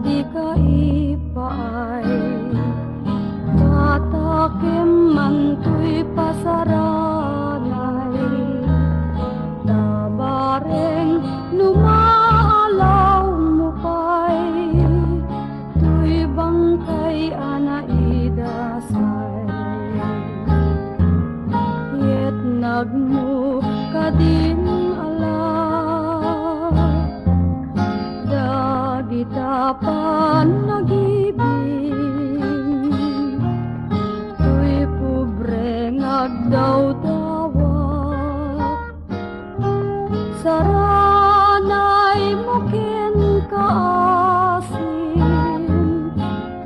di kaipaay katakim man tuy pasaranay tabareng lumalaw mo pa'y tuy bangkay anaidasay yet nagmo kadin Dagitapan nag-ibig tuy pobre ngagdaw-dawak saranay mo ken kaasin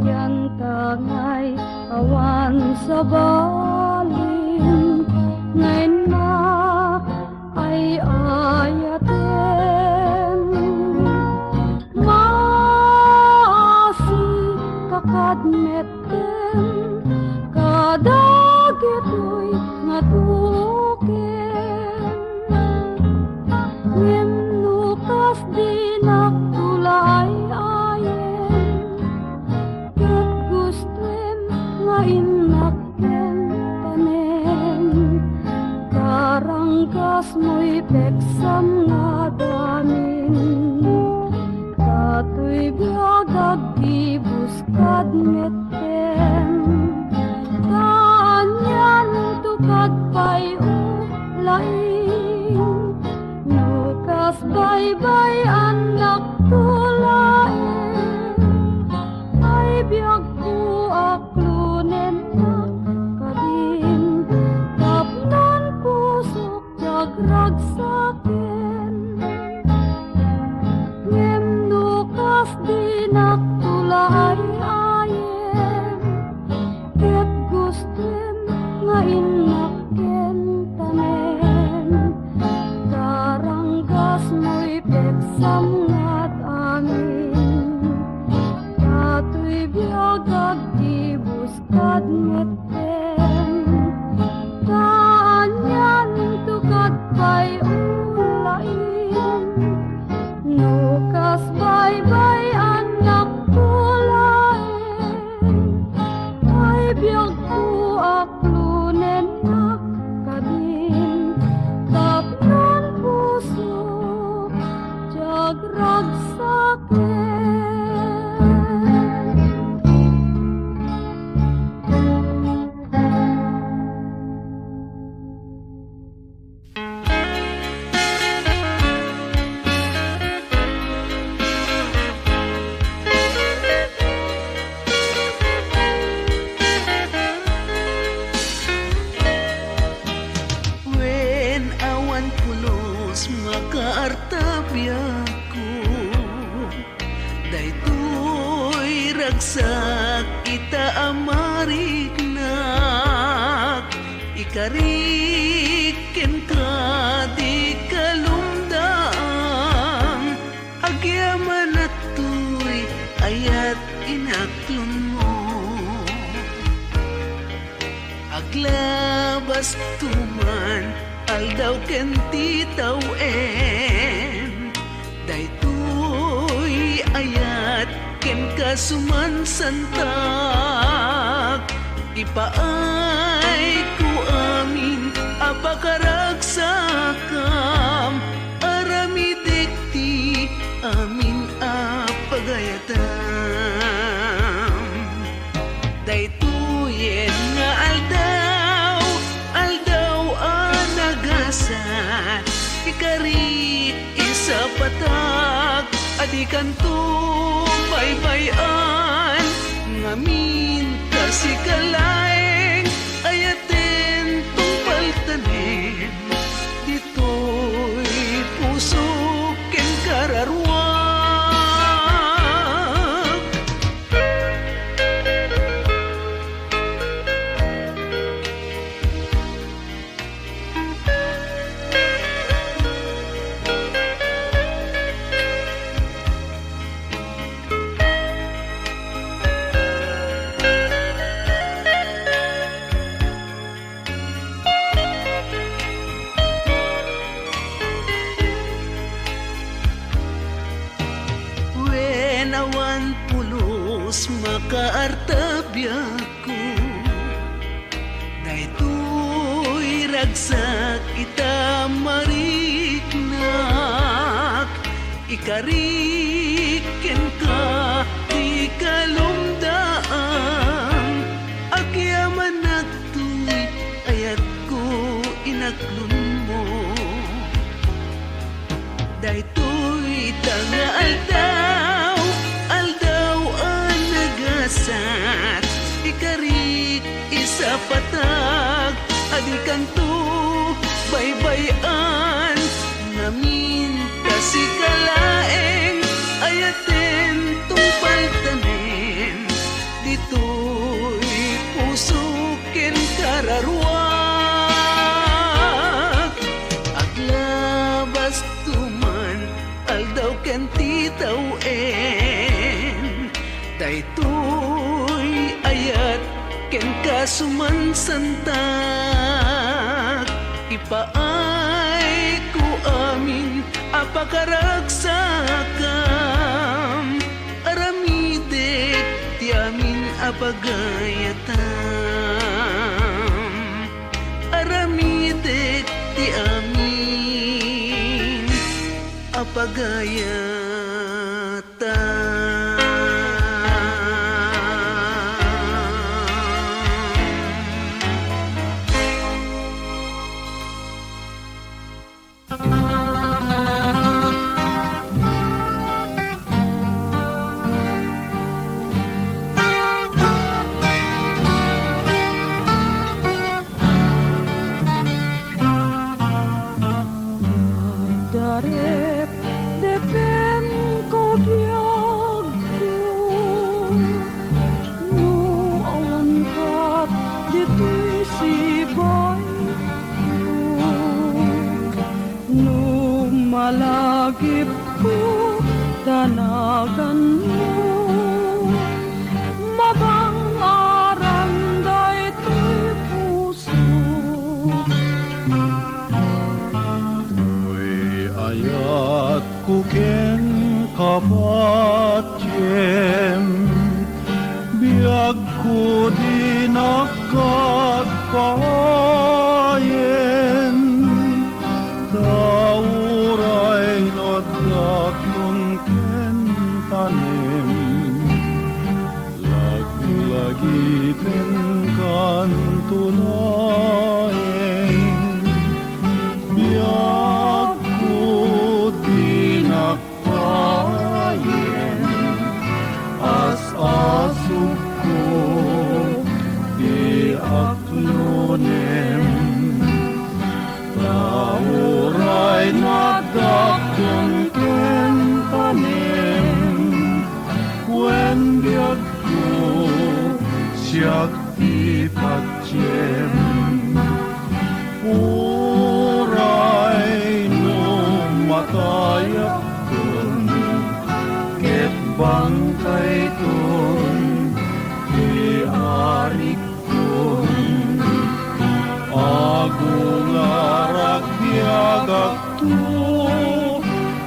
yan tangay awan sa balin ngayon na ay ayaten kadmetten kadagitoy nga tuken ngem lukas dinak tulay ayen ket gusten nga inakken tanen karangkas mo'y peksam nga damin katoy biagag ibuskad metten kanyan tukad pa'y ulaing nukas baybay anak tulaing ay biag ko aklunen na kadin tapnan pusok jagragsaken ngem nukas dinak tulay ayen ket gusten nga inakken tanen karanggas mo'y peksam ngat amin katoy biagag ibuskad metten kanyan tukad pa'y ulaing nukas baybay anak biag ko aklunen na kadin tapnan puso jagragsaken makaartabyaku daytoy ragsak kita amarignak ikariken ka di kalumdam agyaman at tuy ayat inaklon mo aglabas tuman aldaw ken titawen daytoy ayat ken kasuman santak ipaay ko amin apakaragsakam aramidekti amin apagayatam daytoyen nga aldaw anagasan ikarit isa patak adikan baybayan ngamin kasi kalaeng ayaten tumpaltanen dito'y puso ken kararwag pulos makaartabya ko. Daytoy ragsak ita mariknak, ikariken ka di kalumdaan. Agyaman nagtoy ayat ko inaklon mo. Daytoy tanga aldaw ang nagasat, ikarik isa patag, adi kanto baybayan, namin kasi kalaeng ayaten tungpal tanen, dito'y pusukin kararwag, aglabas tuman aldaw ken titawen, daytoy ayat ken kasuman santag, ipaay ko amin apakaragsakan, aramidek ti amin apagayatam, aramidek ti amin Darep depen ko biag ko, no angkat dito'y sibay ko, no malagip ko tanagan mo, mabang aram daytoy puso. Ayat kuken kapatyem, biag ko di nakagpayen, dauray nodakon ken tanem, lagi-lagipen kan tunayen, biag dinakpayen, as-asuk ko di aklonem, lauray nadakon ken tanem, wen biag ko siyak ipatyem, uray no matayak kun, ket bangkay kun, iarik kun, agung arak biagak tu,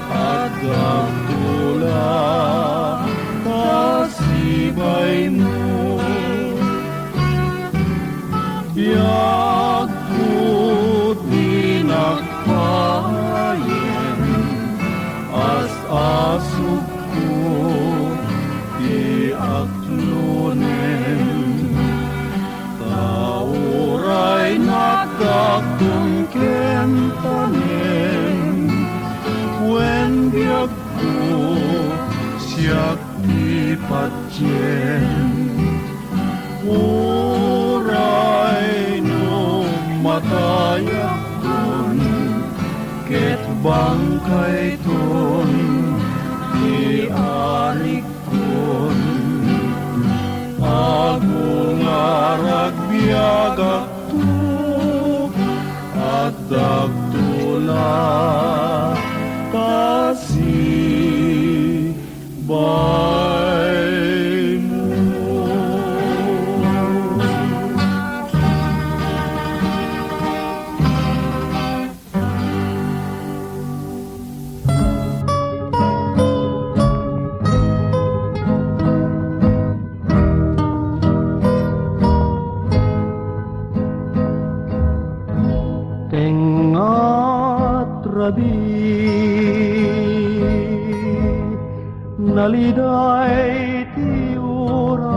agak tula, kasibay mo, biag ko dinakpayen, as-asuk ko di aklonem, tauray nakakong ken tanem, wen biag ko siyak ipatyem, uray no matayak kun, ket bangkay ton iarik kun, agung arak biagak tu, agdag tula, kasibay mo. naliday ti oras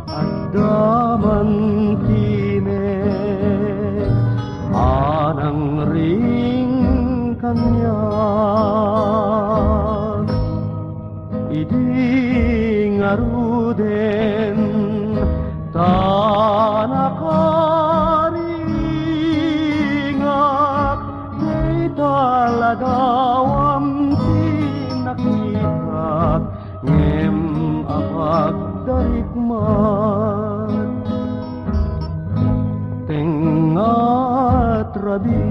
at daman tinek anang ring kanyak idi ngaruden tanakaringak di taladawam tinakitak ngem apag darikmat tengat rabi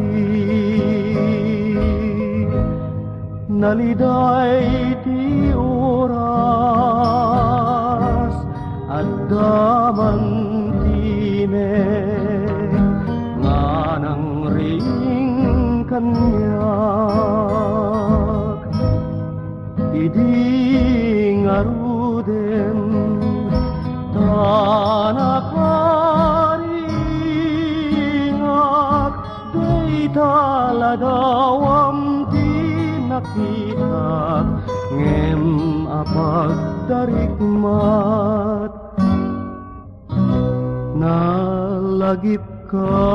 naliday ti oras at daman tinek nganang ring kanyak idi ngaruden tanakaringak di taladawam tinakitak ngem apag darikmat nalagip ka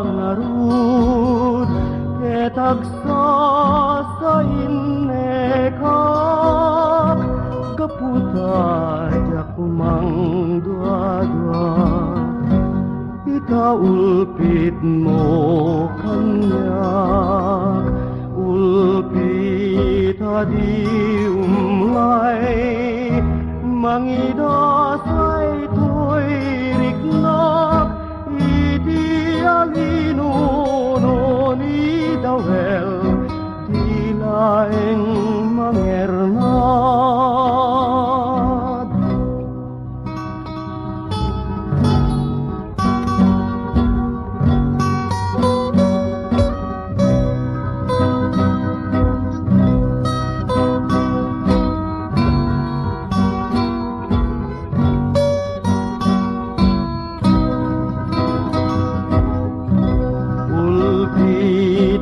ngarud ketagsa sa innekak kaputa jak mangdua-dua itaulpit mo kanyak ulpit adi umlay mangidasay to'y riknak iti alinuno ni dawel di laeng mangernad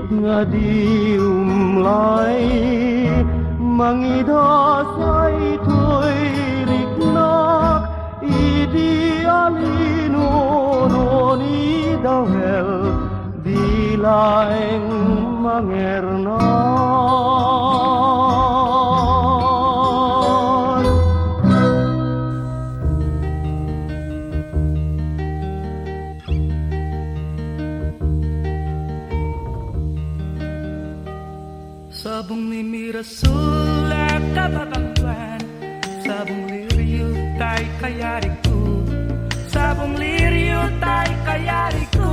nga di umlay mangidasay to'y riknak idi alinuno ni dawel di laeng mangernad Sabong mimirasul at kababangwan Sabong liriyo tay kayariku Sabong liriyo tay kayariku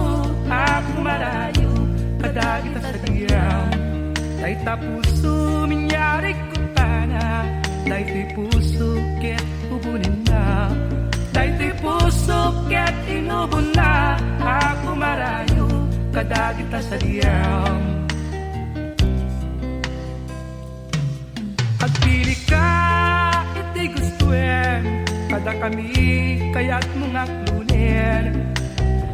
Ako marayo kadagita sa diyam Tay tapuso minyari ko tana Tay ti puso ket ubunin na Tay ti puso ket inubun na Ako marayo kadagita sa diyam Agpili ka, iti gustuin Kada kami kaya't mga klunin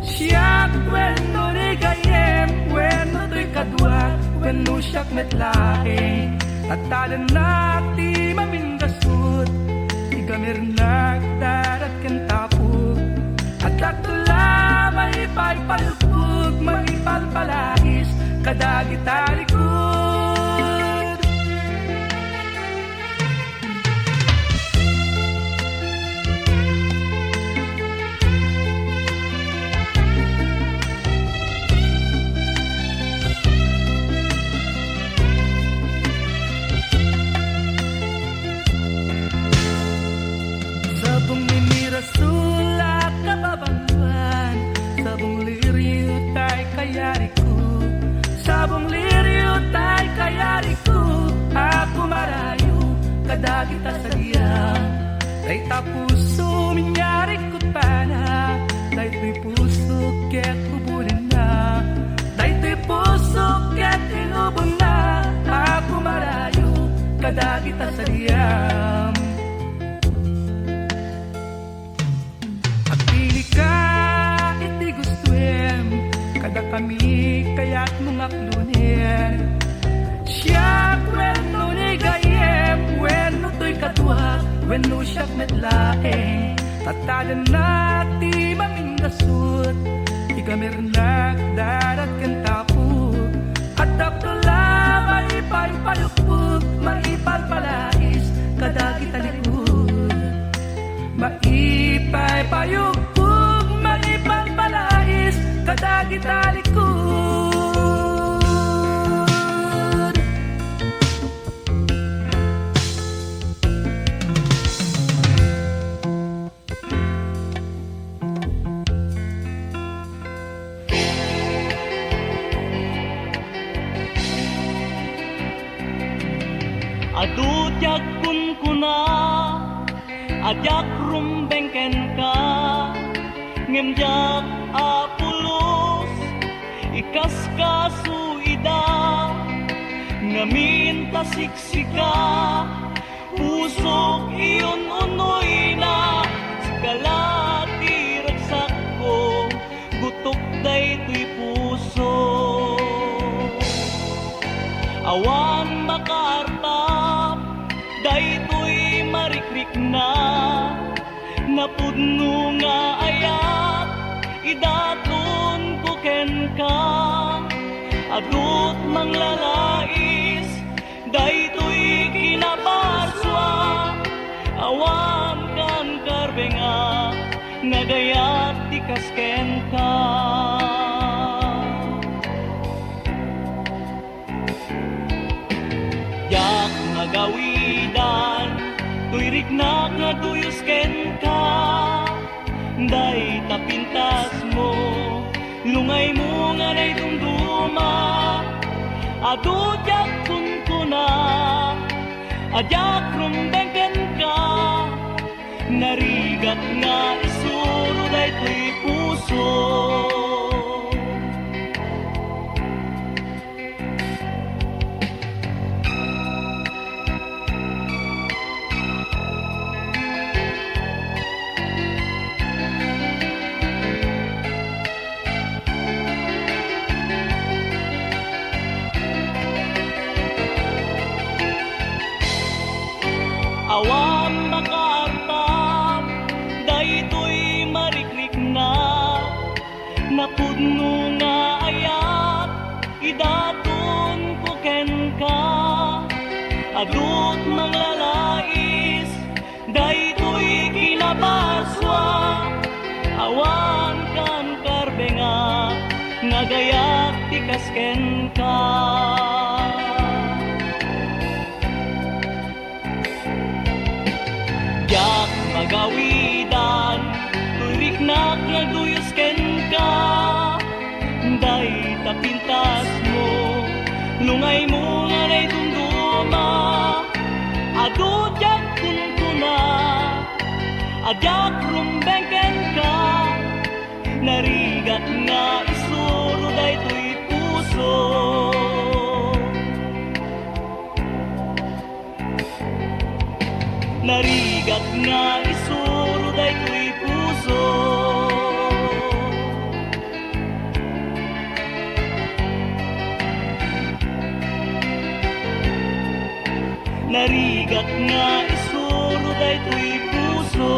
Siyak, weno ni gayem Weno to'y kadwa, weno siyak metlae At talan na ti mamingasut Igamir nagdarat kentapog At agtula maipalpalpug Maipalpalais kadagitalikod Sabong mimirasula kababangwan Sabong liriyo tay kayariku Sabong liriyo tay kayariku Ako marayo kadagita sa diyan Tay tapuso minyari ko pana Tay tuy puso ket ubunin na Tay tuy puso ket inubun na Ako marayo kadagita sa diyan Kada kami kaya't mga klunin Siya kwento ni gaya When no siyak met laeng Tatada na ti mamindasut Ikamirnak darat kan tapuk At tapdula maipay-payukpuk Maipal-palais kadagi talikod Maipay-payukpuk Maipal-palais kadagi talikod Adutyak kun kuna, adyak rumbengken ka, ngemjak apulos, ikas kasuida, ngaminta siksika, pusok iyon unoy na, sikalati ragsak ko, gutok daytoy puso. Awan makartap, daytoy marikrik na, napudno nga ayat, idaton ko ken ka. Adut manglalais, daytoy kinabarswa, awan kan karbenga, ngagayat tikas ken ka. Yak magawidan, tuyrik na nga tuyos ken ka. Day tapintas mo, lungay mo nga na'y dumduma. Adudyak kunkuna, adyak rumbengken ka. Narigat nga isuro daytoy puso. Awan makartap, daytoy marikrik na, napudno nga ayat, idaton ko ken ka. Adut manglalais, daytoy kinabaswa, awan kan karbenga, ngagayat tikas ken ka. Yak magawidan, turik na nagduyos ken ka. Day tapintas mo, lungay mo nga na'y dumduma. Adudyak kunkuna, adyak rumbengken ka. Narigat nga isuro daytoy puso. Narigat nga isuro daytoy puso. Narigat nga isuro daytoy puso.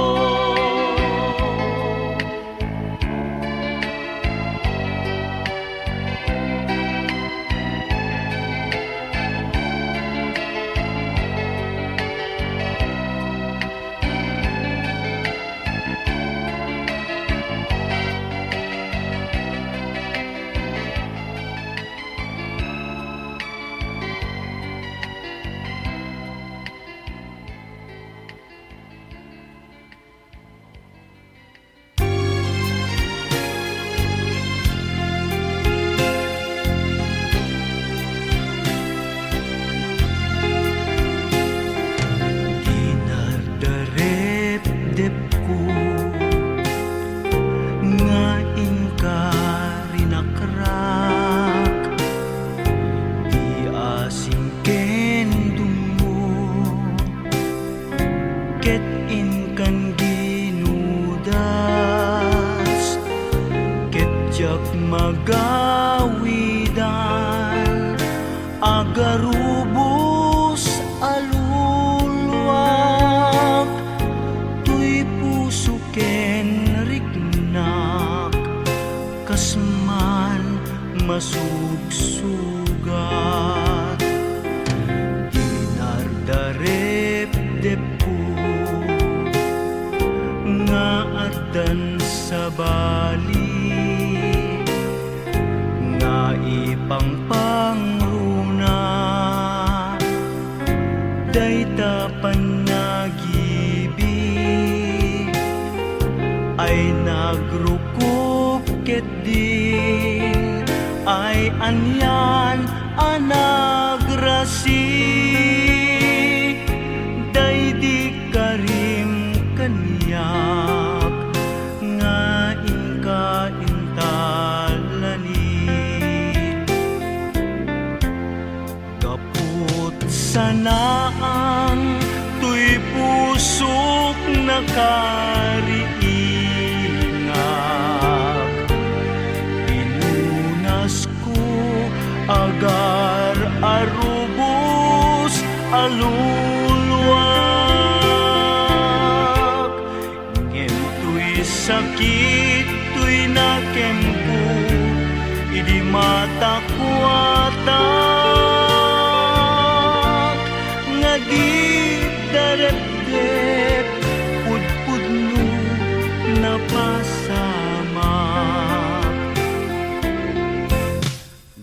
Magawidan agarubos aluluwag dan sa bali nga ipang pangruna dayta panagibig ay nagrukop ket di ay anyan anagrasi day di karim kaniyak nga inka intalani kaput sanaang tuy pusok nakariingak pinunas ko agar arubos aluluwag ngem tuy sakit tuy nakempo idi mata kuatak nga di darepdep pudpudno napasamak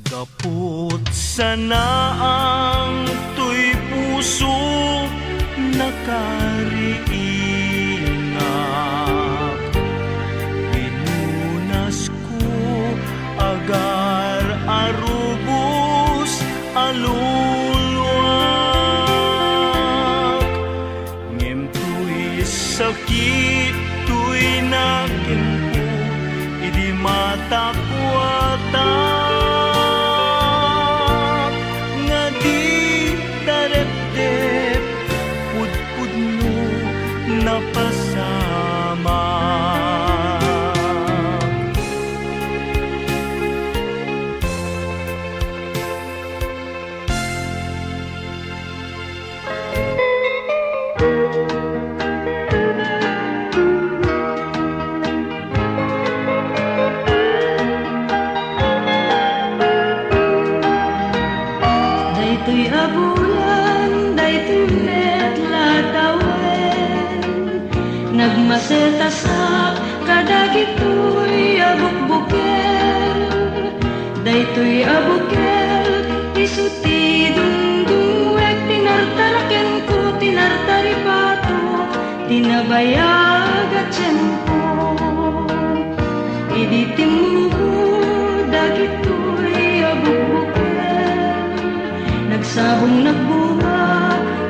gapot sanaang tuy puso nakariingak pinunas ko agar arubos aluluwag ngem tuy sakit tuy nakempo idi mata kuatak nga di darepdep pudpudno napasamak Daytoy abulan, daytoy metla tawen nagmaseta sa kadagitoy abukbukel daytoy abukel isuti dungdungwek tinartalaken ko tinartaripato tinabayag at tiyempo idi timugo dagitoy abukbukel nagsabong nagbunga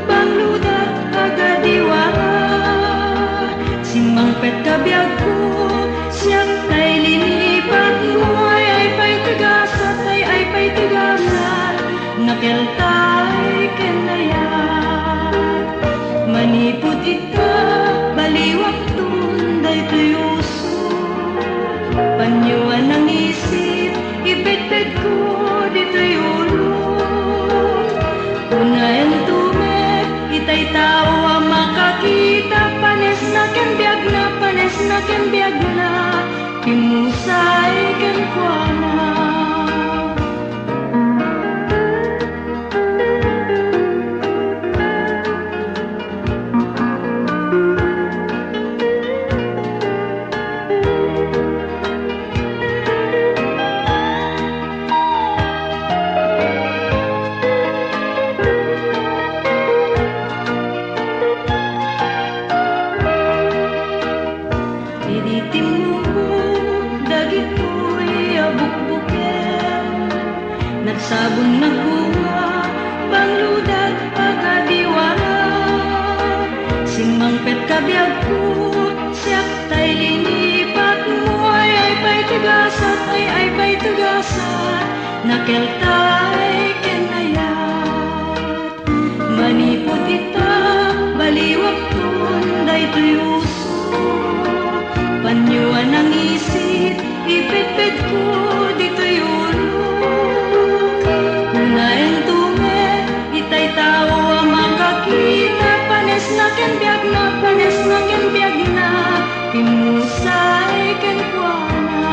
bangludat agadiwara simangpet kabiyag ko siyang tay linipat mo ay pay tigasat ay pay tigasat nakeltay kenayat manipod ita baliwak tunday tuyuso panyuan ng isip ibetbet ko dito'y ulo unayan tumek itay tao ang makakita panes na kembiyag na pimusay kenkwana nagsabon nagbunga bangludat agadiwara simangpet kabiyag ko siyak tay linipat mo ay pay tigasat ay pay tigasat nakeltay kenayat manipod ita baliwak tunday tuyuso panyuan ng isip ipetpet ko dito'y ulo unayan tumek itay tao ang makakita panes na kenbiyag na pimusay kenkwana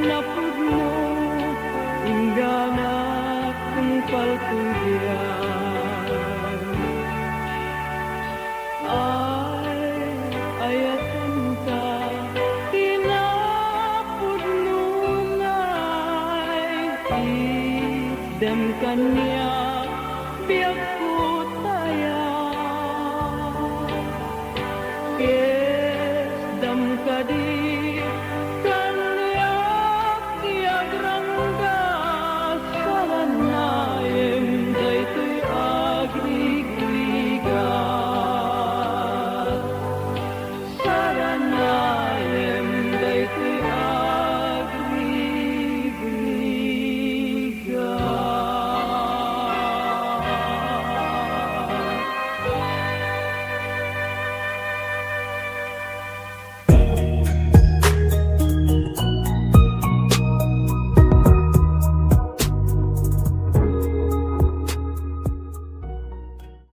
napudno Inggana kung palpudyan ayatan ka Kinapudno nga'y idam kanya Biyak